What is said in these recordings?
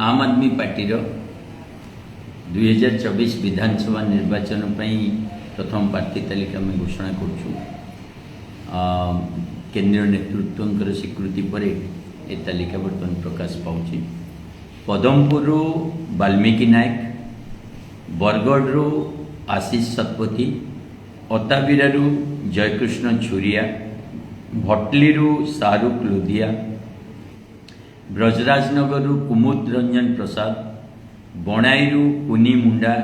आम आदमी पार्टी 2024 विधानसभा निर्वाचन प्रथम प्रार्थी तालिका में घोषणा करुँ। केंद्रीय नेतृत्व स्वीकृति पर ए तालिका बर्तमान प्रकाश पाँच। पदमपुर वाल्मीकि नायक, बरगढ़ आशीष शतपथी, अताबिरा जयकृष्ण छुरिया, भटली शाहरुख लोधिया, ब्रजराजनगर कुमुद रंजन प्रसाद, बणाई कुनी मुंडा,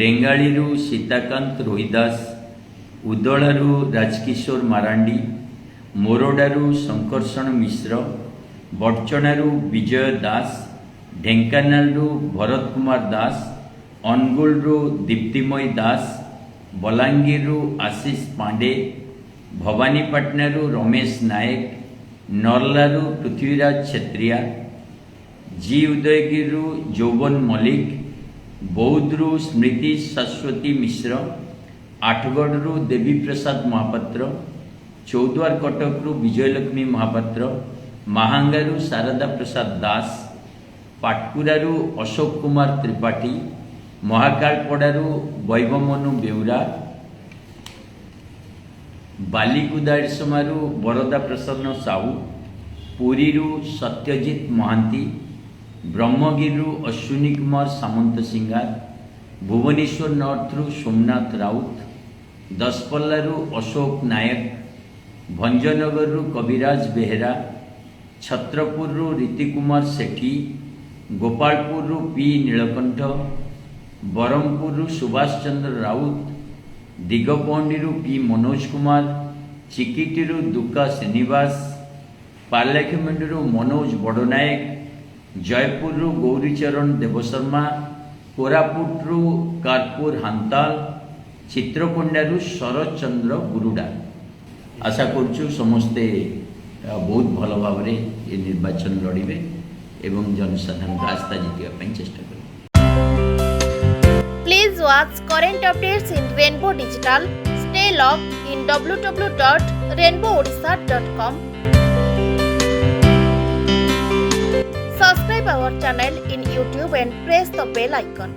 रेंगाड़ी सीताकांत रोहिदास, उदलारू राजकिशोर मारांडी, मोरडारू शंकरषण मिश्र, बड़चणारू विजय दास, ढेंकानालू भरत कुमार दास, अनुगुलू दीप्तिमयी दास, बलांगीरु आशीष पांडे, भवानीपाटनारू रमेश नायक, नरलारू पृथ्वीराज छेत्रिया, जी उदयगिरी जौवन मल्लिक, बौद्धरू स्मृति शाश्वती मिश्र, आठगढ़ देवी प्रसाद महापात्र, चौद्वार कटक विजयलक्ष्मी महापात्र, महांगारू शारदा प्रसाद दास, पाटकुरारू अशोक कुमार त्रिपाठी, महाकालपड़ारू वैभमनु बेउरा, बालिकुदारसमारू बरदा प्रसन्न साहू, पुरीरू सत्यजित महांती, ब्रह्मगिरी अश्विनी कुमार सामंत सिंगार, भुवनेश्वर नॉर्थरू सोमनाथ राउत, दसपल्लारू अशोक नायक, भंजनगर कविराज बेहेरा, छत्रपुर रीतिकुमार सेठी, गोपालपुर पी नीलकंठ, बरमपुर सुभाष चंद्र राउत, दिगपहंडी पी मनोज कुमार, चिकिटी दुका श्रीनिवास, पार्लाखेमुंडी मनोज बड़नायक, जयपुर गौरीचरण देवशर्मा, कोरापुटू कारपुर हांताल, चित्रकोंडारू शरद चंद्र गुरुडा। आशा करुँ समस्ते बहुत भल भाव ये निर्वाचन लड़े एवं जनसाधारण आस्था जितने चेष्टा करें। Please watch current updates in Rainbow Digital. Stay logged in www.rainbowodisha.com. Subscribe our channel in YouTube and press the bell icon.